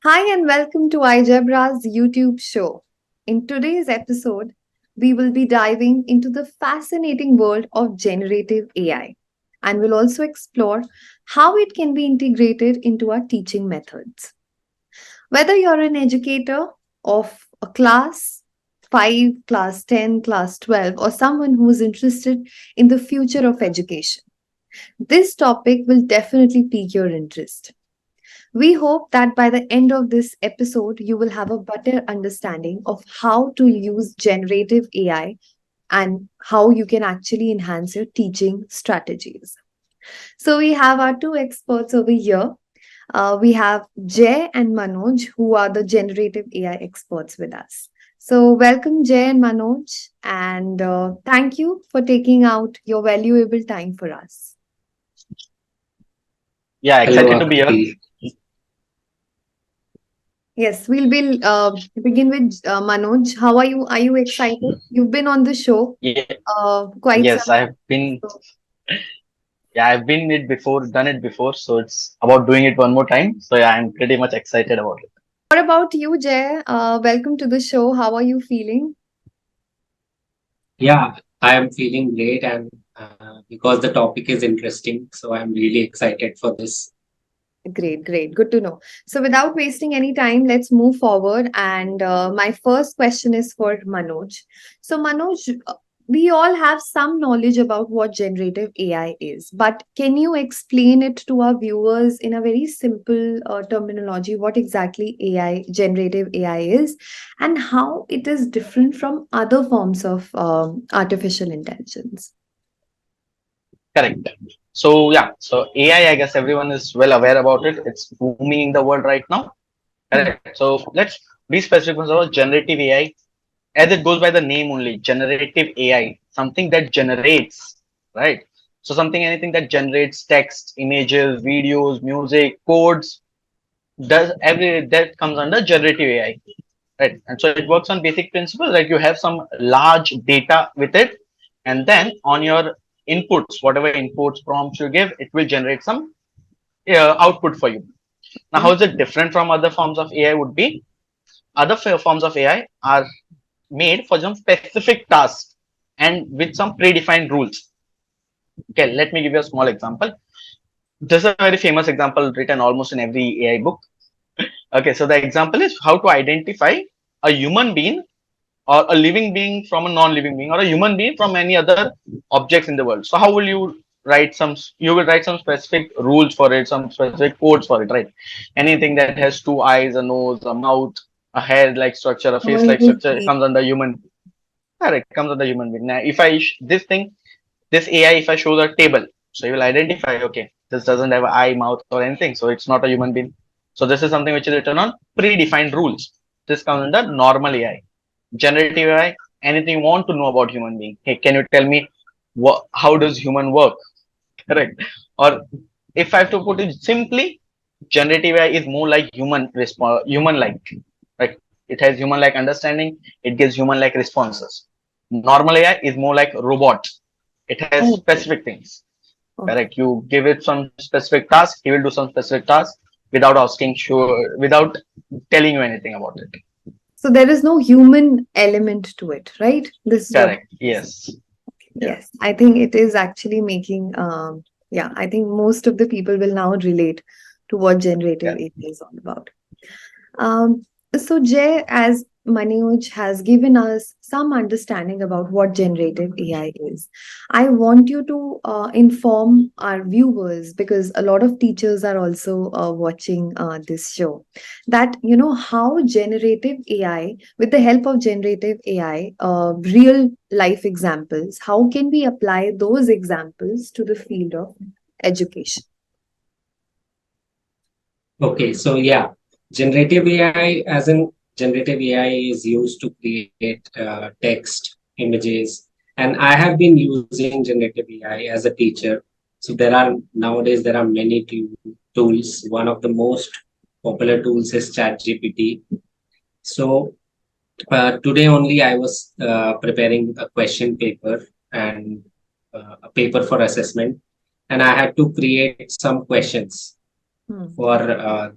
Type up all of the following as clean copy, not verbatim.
Hi, and welcome to iGebra's YouTube show. In today's episode, we will be diving into the fascinating world of generative AI, and we'll also explore how it can be integrated into our teaching methods. Whether you're an educator of a class 5, class 10, class 12, or someone who is interested in the future of education, this topic will definitely pique your interest. We hope that by the end of this episode, you will have a better understanding of how to use generative AI and how you can actually enhance your teaching strategies. So, we have our two experts over here. We have Jay and Manoj, who are the generative AI experts with us. So, welcome, Jay and Manoj, and thank you for taking out your valuable time for us. Yeah, Hello, excited to be here. Akriti. Yes, we'll be begin with Manoj. How are you? Are you excited? You've been on the show Yeah, quite some yes, I have time. been. So Yeah, I've been it before, done it before, so it's about doing it one more time. So yeah, I'm pretty much excited about it. what about you, Jay? Welcome to the show. How are you feeling? Yeah, I am feeling great, and because the topic is interesting, so I'm really excited for this. Great, great. Good to know. So, without wasting any time, let's move forward. And my first question is for Manoj. So, Manoj, we all have some knowledge about what generative AI is, but can you explain it to our viewers in a very simple terminology what exactly AI, generative AI is, and how it is different from other forms of artificial intelligence? Correct. So yeah, so AI, I guess everyone is well aware about it. It's booming in the world right now. Hmm. Correct. So let's be specific about generative AI, as it goes by the name only, generative AI, something that generates, right? So something, anything that generates text, images, videos, music, codes, does every that comes under generative AI, right? And so it works on basic principles, like you have some large data with it, and then on your inputs, whatever inputs prompts you give, it will generate some output for you. Now, how Okay. is it different from other forms of AI? Would be other forms of AI are made for some specific tasks and with some predefined rules. Okay, let me give you a small example. This is a very famous example written almost in every AI book. Okay, so the example is how to identify a human being or a living being from a non-living being, or a human being from any other objects in the world. So how will you write some? You will write some specific rules for it, some specific codes for it, right? Anything that has two eyes, a nose, a mouth, a head-like structure, a Someone face-like who's structure, it comes under human. Correct, comes under human being. Now, if I this thing, this AI, if I show the table, so you will identify, okay, this doesn't have an eye, mouth, or anything, so it's not a human being. So this is something which is written on predefined rules. This comes under normal AI. Generative AI, anything you want to know about human being. Hey, can you tell me how does human work? Correct. Or if I have to put it simply, generative AI is more like human like. Right? It has human like understanding. It gives human like responses. Normal AI is more like robot. It has Okay. specific things. Okay. Correct. You give it some specific task, he will do some specific task without asking sure, without telling you anything about it. So there is no human element to it, right? This is what Correct. you're saying. Yes. Yeah. Yes, I think it is actually making, yeah, I think most of the people will now relate to what generative Correct. AI is all about. Um, so, Jay, as Manoj has given us some understanding about what generative AI is, I want you to inform our viewers because a lot of teachers are also watching this show that how generative AI, with the help of generative AI, real life examples, how can we apply those examples to the field of education? Okay, so yeah, generative AI, as in generative AI, is used to create text, images, and I have been using generative AI as a teacher. So there are many tools. One of the most popular tools is ChatGPT. So today only I was preparing a question paper and a paper for assessment, and I had to create some questions Hmm. for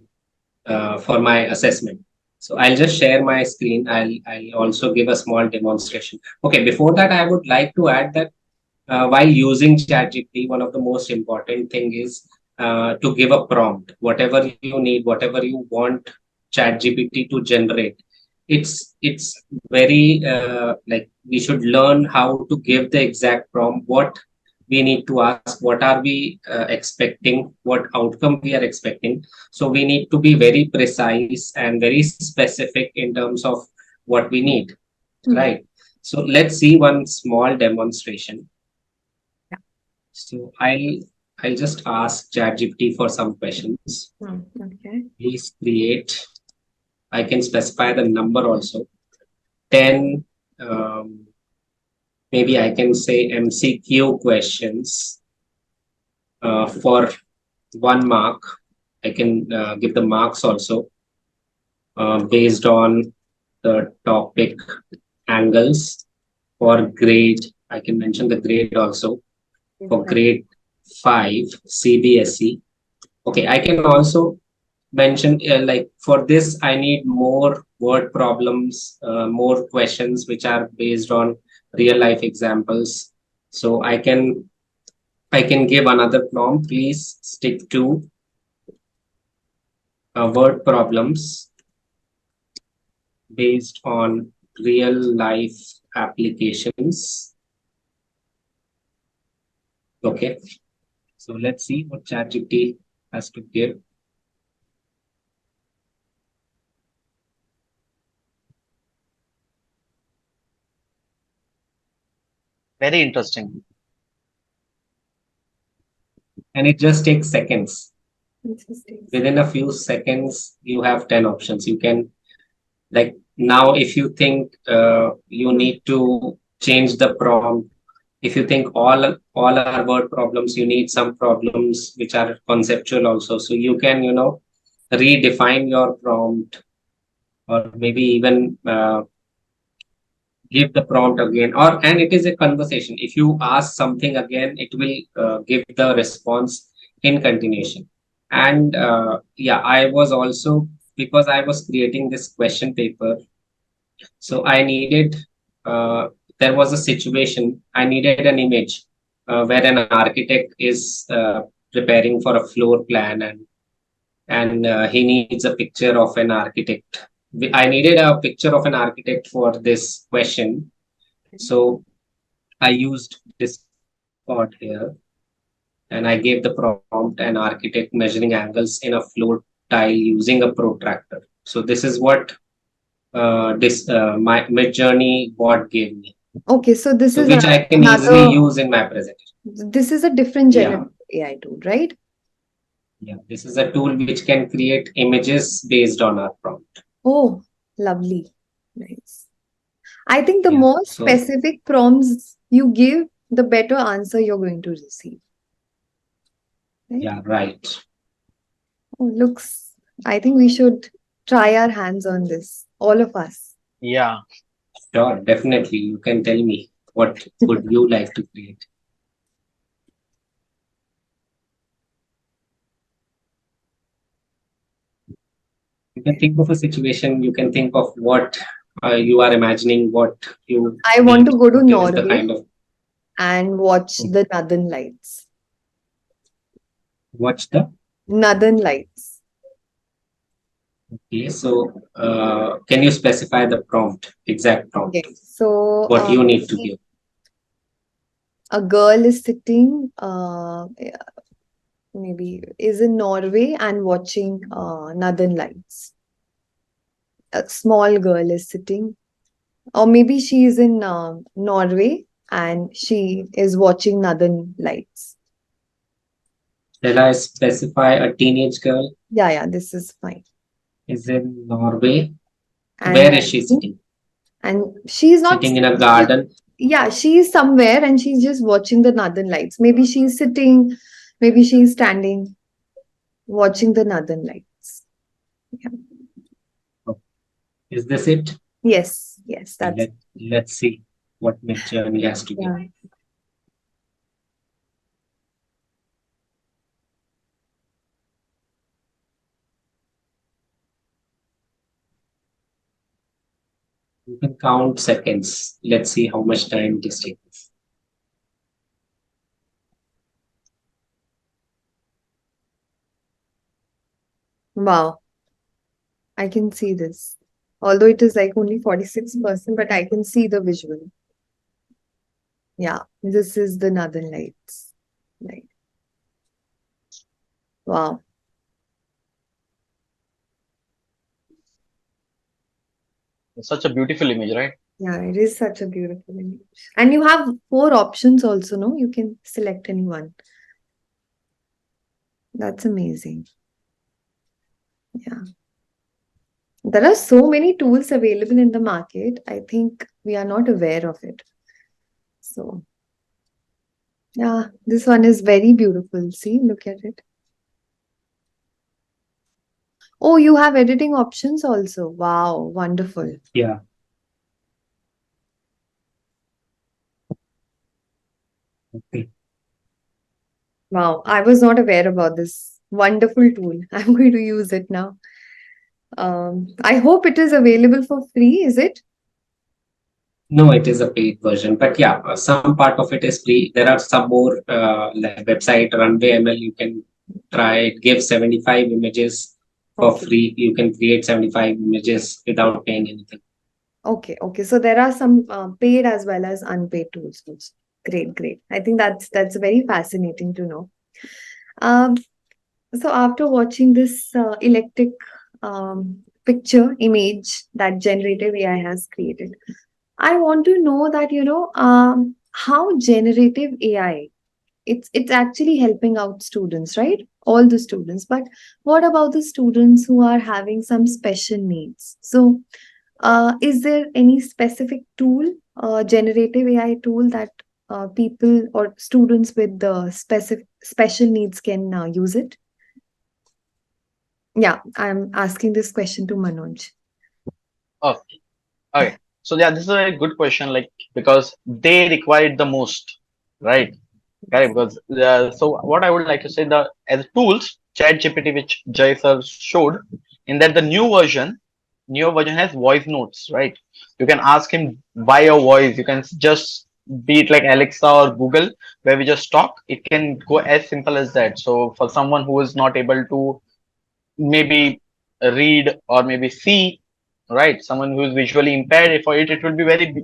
for my assessment. So I'll just share my screen. I'll also give a small demonstration. Okay, before that, I would like to add that while using ChatGPT, one of the most important thing is to give a prompt. Whatever you need, whatever you want ChatGPT to generate. It's very like we should learn how to give the exact prompt. What we need to ask, what are we expecting, what outcome we are expecting. So we need to be very precise and very specific in terms of what we need, Hmm. right? So let's see one small demonstration. Yeah. So I'll just ask ChatGPT for some questions. Hmm. Okay. Please create. I can specify the number also. 10, maybe I can say MCQ questions for 1 mark. I can give the marks also based on the topic angles for grade. I can mention the grade also for Exactly. grade 5 CBSE. Okay, I can also mention like for this I need more word problems, more questions which are based on real life examples. So I can give another prompt. Please stick to word problems based on real life applications. Okay, so let's see what ChatGPT has to give. Very interesting. And it just takes seconds. Interesting. Within a few seconds, you have 10 options. You can, like, now, if you think you Hmm. need to change the prompt, if you think all are word problems, you need some problems which are conceptual also. So you can, redefine your prompt, or maybe even give the prompt again, or and it is a conversation. If you ask something again, it will give the response in continuation. And yeah, I was also, because I was creating this question paper, so I needed, uh, there was a situation, I needed an image where an architect is preparing for a floor plan, and he needs a picture of an architect. I needed a picture of an architect for this question. So I used Discord here, and I gave the prompt an architect measuring angles in a floor tile using a protractor. So this is what this my Midjourney bot gave me. Okay, so this So is which I can easily another, use in my presentation. this is a different Yeah, generative AI tool, right? yeah. This is a tool which can create images based on our prompt. Oh, lovely. Nice. I think the Yeah. more So specific prompts you give, the better answer you're going to receive, right? yeah, right. Oh, looks, I think we should try our hands on this, all of us. Yeah. Sure, definitely. You can tell me what would you like to create. You can think of a situation. You can think of what you are imagining, what you I want to need, go to what is the Norway kind of and watch the Northern Lights. watch the. Northern Lights. Okay, so can you specify the prompt, exact prompt, Okay, so what you need to give? a girl is sitting, maybe is in Norway and watching Northern Lights. A small girl is sitting, or maybe she is in Norway and she is watching Northern Lights. Shall I specify a teenage girl Yeah, yeah, this is fine. is in Norway? And Where is she watching, sitting? and she's not, Sitting in a she, garden. yeah, she's somewhere and she's just watching the Northern Lights. Maybe she's sitting, maybe she's standing, watching the Northern Lights. Yeah. Oh, is this it? Yes, yes, Okay, that's let's see what Midjourney has to give. yeah. You can count seconds. Let's see how much time it is taking. Wow, I can see this. Although it is like only 46%, but I can see the visual. Yeah, this is the Northern Lights. Right. Wow. It's such a beautiful image, right? Yeah, it is such a beautiful image. And you have four options also, no? You can select any one. That's amazing. Yeah. There are so many tools available in the market. I think we are not aware of it. So, yeah, this one is very beautiful. See, look at it. Oh, you have editing options also. Wow, wonderful. Yeah. Okay. Wow, I was not aware about this wonderful tool. I'm going to use it now. I hope it is available for free, is it? No, it is a paid version, but yeah, some part of it is free. There are some more like website Runway ML. You can try it. Give 75 images for Okay. free. You can create 75 images without paying anything. Okay, okay. So there are some paid as well as unpaid tools also. Great, great. I think that's very fascinating to know. Um, so after watching this electric picture image that generative AI has created, I want to know that how generative AI it's actually helping out students, right? All the students. But what about the students who are having some special needs? So is there any specific tool, generative AI tool that people or students with the specific special needs can use it? Yeah, I'm asking this question to Manoj. Okay. Okay. So yeah, this is a very good question, like because they require it the most, right? Correct. Because so what I would like to say, the as tools, ChatGPT, which Jay sir showed, in that the newer version has voice notes, right? You can ask him by your voice. You can just be it like Alexa or Google, where we just talk. It can go as simple as that. So for someone who is not able to maybe read or maybe see, right? Someone who is visually impaired, for it will be very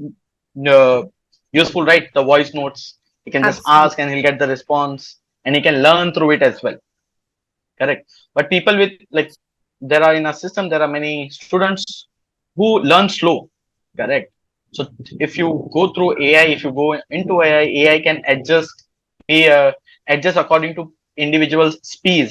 uh, useful, right? The voice notes, he can just Absolutely. ask and he'll get the response, and he can learn through it as well. Correct. But people with like, there are in a system, there are many students who learn slow. Correct. So if you go through AI, if you go into AI, AI can be adjust according to individual's speed,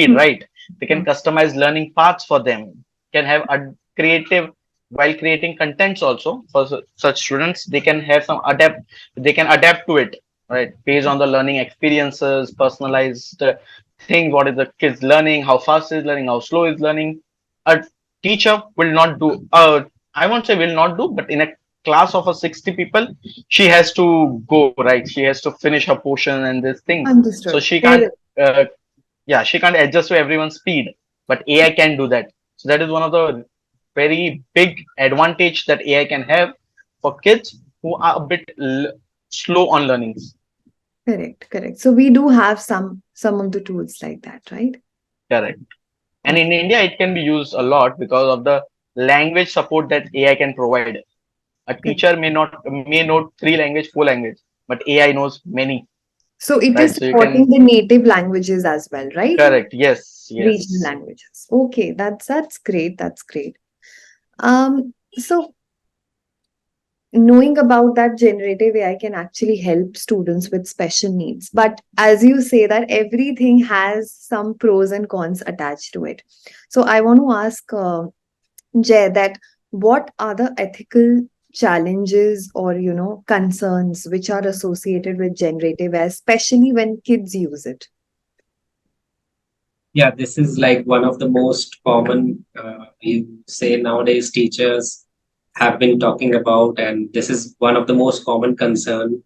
Hmm. right? They can customize learning paths for them. Can have a creative while creating contents also for such students. They can have some adapt. They can adapt to it, right? Based on the learning experiences, personalized thing. What is the kids learning? How fast is learning? How slow is learning? A teacher will not do. I won't say will not do, but in a class of a 60 people, she has to go right. She has to finish her portion and these things. So Understood. she can't. There, Uh, yeah, she can't adjust to everyone's speed, but AI can do that. So that is one of the very big advantage that AI can have for kids who are a bit slow on learnings. correct, correct. So we do have some of the tools like that, right? Correct. And Okay. in India, it can be used a lot because of the language support that AI can provide. A Correct. teacher may know three language, four language, but AI knows many, So it is right? So you supporting can the native languages as well, right? correct. Yes, Regional yes, languages. Okay, that's great. That's great. So knowing about that generative AI can actually help students with special needs. But as you say that everything has some pros and cons attached to it. So I want to ask Jay that what are the ethical challenges or concerns which are associated with generative AI, especially when kids use it? Yeah, this is like one of the most common, you say nowadays teachers have been talking about, and this is one of the most common concern.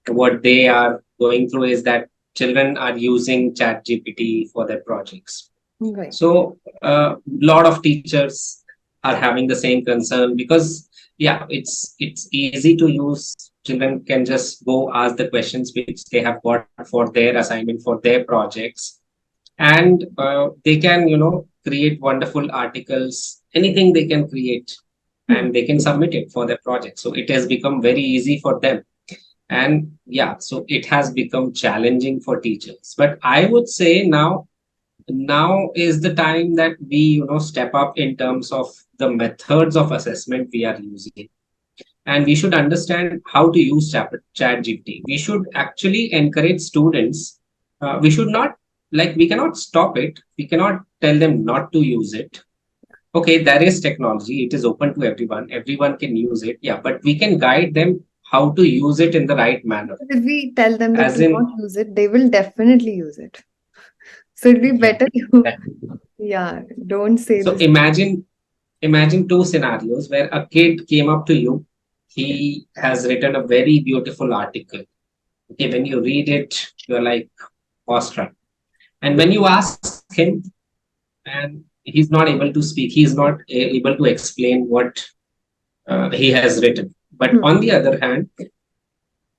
What they are going through is that children are using ChatGPT for their projects. Right. So, a lot of teachers are having the same concern, because yeah, it's easy to use. Children can just go ask the questions which they have got for their assignment, for their projects, and they can, create wonderful articles, anything they can create, Hmm. and they can submit it for their project. So it has become very easy for them. And yeah, so it has become challenging for teachers, but I would say now is the time that we, step up in terms of the methods of assessment we are using, and we should understand how to use chat gpt. We should actually encourage students. We should not, like, we cannot stop it, we cannot tell them not to use it. Okay, there is technology, it is open to everyone, everyone can use it, yeah, but we can guide them how to use it in the right manner. But if we tell them that As do not in, use it, they will definitely use it. So it'd be yeah, better you, that- yeah, don't say so this. imagine two scenarios where a kid came up to you. Yeah. He has written a very beautiful article. Okay, when you read it, you're like awestruck. And when you ask him, and he's not able to speak, he's not able to explain what he has written. But Hmm. on the other hand,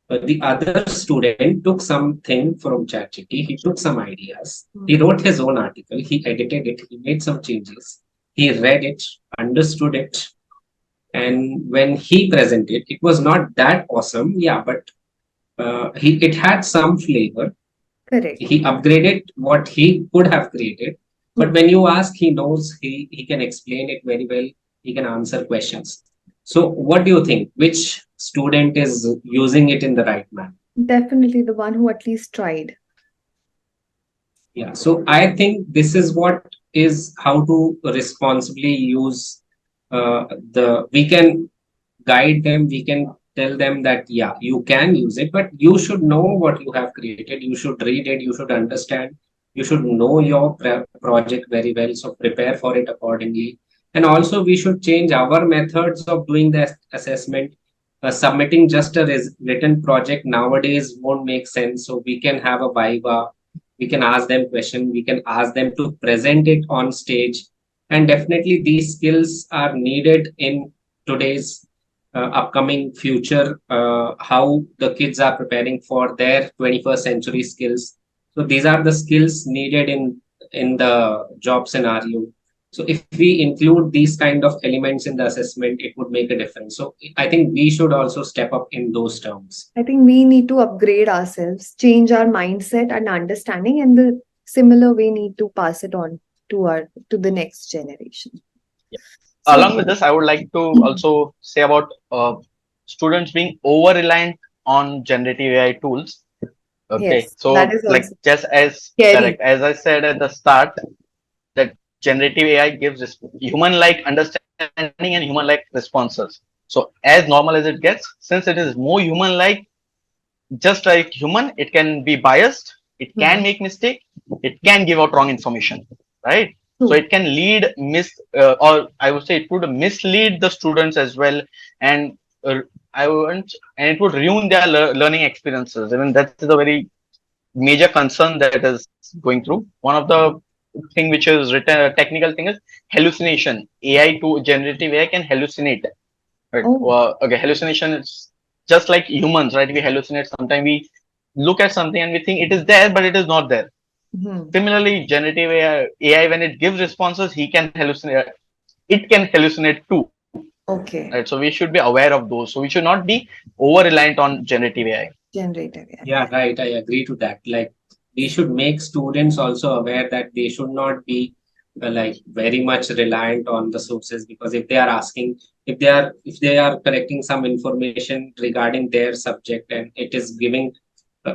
the other student took something from ChatGPT, he took some ideas, he Hmm. wrote his own article, he edited it, he made some changes, he read it, understood it, and when he presented, it was not that awesome, yeah, but it had some flavor. Correct. He upgraded what he could have created. But Hmm. when you ask, he knows, he can explain it very well, he can answer questions. So what do you think, which student is using it in the right manner? Definitely the one who at least tried. Yeah, so I think this is what is how to responsibly use the we can guide them, we can tell them that yeah, you can use it, but you should know what you have created, you should read it, you should understand, you should know your project very well, so prepare for it accordingly. And also we should change our methods of doing the assessment. Submitting just a written project nowadays won't make sense, so we can have a viva, we can ask them question, we can ask them to present it on stage. And definitely these skills are needed in today's upcoming future, how the kids are preparing for their 21st century skills. So these are the skills needed in the job scenario. So if we include these kind of elements in the assessment, it would make a difference. So I think we should also step up in those terms. I think we need to upgrade ourselves, change our mindset and understanding, and the similar way need to pass it on to the next generation. So Along with this, I would like to also say about students being over reliant on generative AI tools. Okay, yes, that so is like also just as scary. correct as I said at the start, that generative AI gives human-like understanding and human-like responses. So as normal as it gets, since it is more human-like, just like human, it can be biased, it can Hmm. make mistake, it can give out wrong information, right? So True. it can lead or I would say it would mislead the students as well. And I won't and it would ruin their learning experiences. I mean, that's the very major concern that is going through. One of the thing which is written technical thing is hallucination. AI to generative AI can hallucinate. Right. Oh. Well, okay, hallucination is just like humans, right? We hallucinate. Sometimes we look at something and we think it is there, but it is not there. Hmm. Similarly, generative AI when it gives responses, he can hallucinate. It can hallucinate too, right? So Okay. we should be aware of those. So we should not be over reliant on generative AI. Generative AI. Yeah, right. I agree to that. Like, we should make students also aware that they should not be like very much reliant on the sources, because if they are asking, if they are collecting some information regarding their subject and it is giving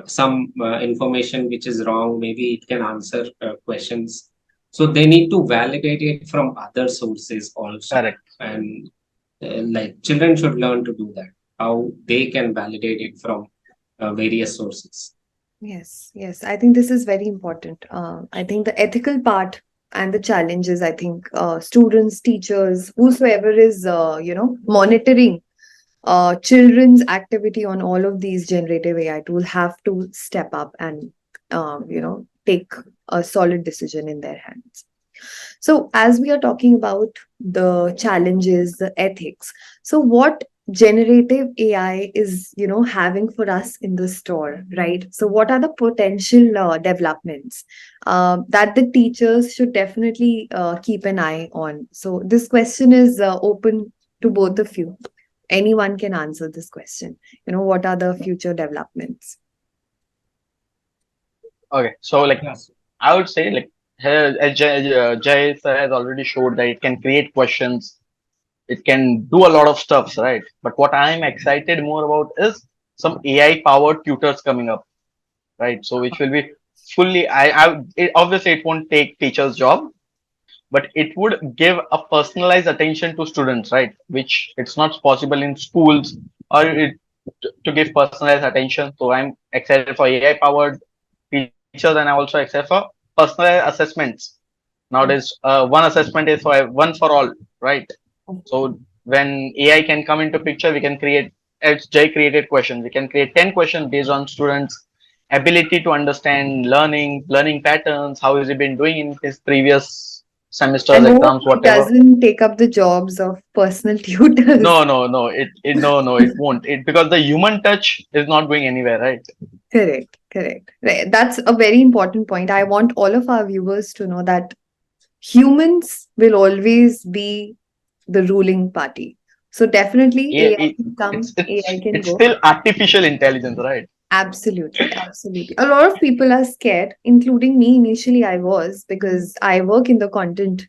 some information which is wrong, maybe it can answer questions. So they need to validate it from other sources also. Correct. And like children should learn to do that, how they can validate it from various sources. Yes, yes. I think this is very important. I think the ethical part and the challenges, I think students, teachers, whosoever is, monitoring children's activity on all of these generative AI tools have to step up and, take a solid decision in their hands. So, as we are talking about the challenges, the ethics, so what generative AI is, having for us in the store, right? So, what are the potential developments that the teachers should definitely keep an eye on? So, this question is open to both of you. Anyone can answer this question. What are the future developments? Okay, so like Yes. I would say like here, as Jay sir has already showed that it can create questions, it can do a lot of stuffs, right? But what I'm excited more about is some AI powered tutors coming up, right? So which will be fully, obviously it won't take teachers' job, but it would give a personalized attention to students, right? Which it's not possible in schools or to give personalized attention. So I'm excited for AI powered teachers, and I'm also excited for personalized assessments. Nowadays, one assessment is for one for all, right? So when AI can come into picture, we can create, as Jay created questions, we can create 10 questions based on students' ability to understand learning patterns, how has he been doing in his previous semesters, And hope exams, it whatever. doesn't take up the jobs of personal tutors. No, no, it won't. It because the human touch is not going anywhere, right? Correct, correct. Right. That's a very important point. I want all of our viewers to know that humans will always be the ruling party. So definitely Yeah, AI can come, AI can it's go. still artificial intelligence, right? Absolutely, absolutely. A lot of people are scared, including me. Initially, I was because I work in the content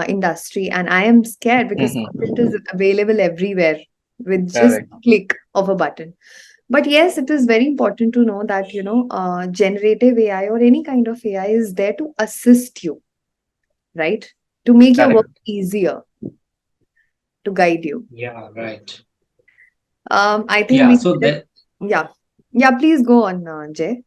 industry and I am scared because content is available everywhere with just Correct. a click of a button. But yes, it is very important to know that, generative AI or any kind of AI is there to assist you, right? To make your work Correct. easier, to guide you. Yeah, right. I think Yeah, we, so that yeah. Yeah, please go on, Jay.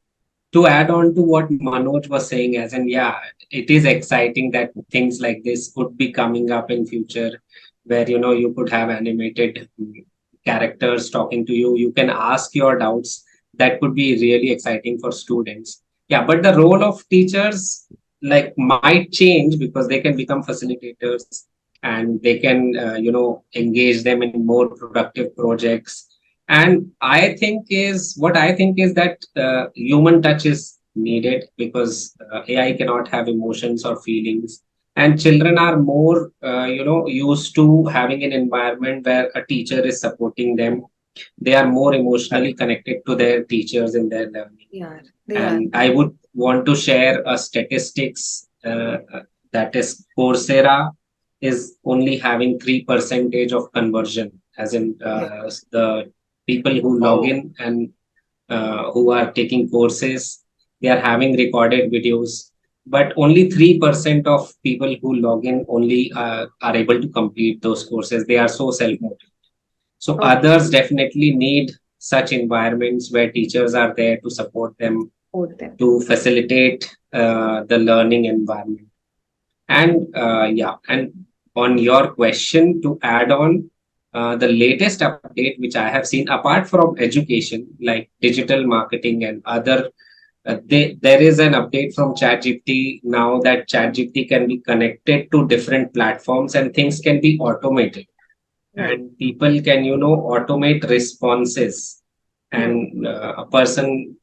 to add on to what Manoj was saying, as in, yeah, it is exciting that things like this could be coming up in future, where you could have animated characters talking to you. You can ask your doubts. That could be really exciting for students. Yeah, but the role of teachers like might change because they can become facilitators and they can engage them in more productive projects. And I think is that human touch is needed because AI cannot have emotions or feelings, and children are more used to having an environment where a teacher is supporting them. They are more emotionally Correct. connected to their teachers in their learning. They are. They are. And I would want to share a statistics that is Coursera is only having 3% of conversion, as in Correct. the people who log Oh, in and who are taking courses, they are having recorded videos. But only 3% of people who log in only are able to complete those courses. They are so self-motivated. So Okay. others definitely need such environments where teachers are there to support them, Support them. to facilitate the learning environment. And yeah, and on your question to add on, the latest update which I have seen, apart from education, like digital marketing and other, there is an update from ChatGPT now that ChatGPT can be connected to different platforms and things can be automated, Right. and people can automate responses, Hmm. and a person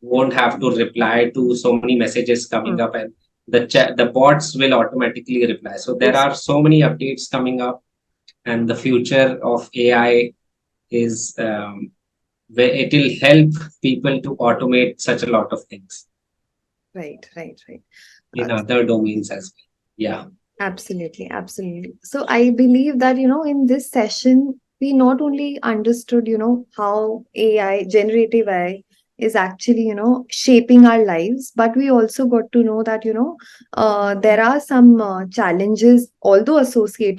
won't have to reply to so many messages coming Hmm. up, and the bots will automatically reply. So there Yes. are so many updates coming up, and the future of AI is where it will help people to automate such a lot of things Right. Right. Right. in other domains as well. Yeah. Absolutely, absolutely. So I believe that, in this session, we not only understood, how AI, generative AI, is actually, shaping our lives, but we also got to know that, there are some challenges, although associated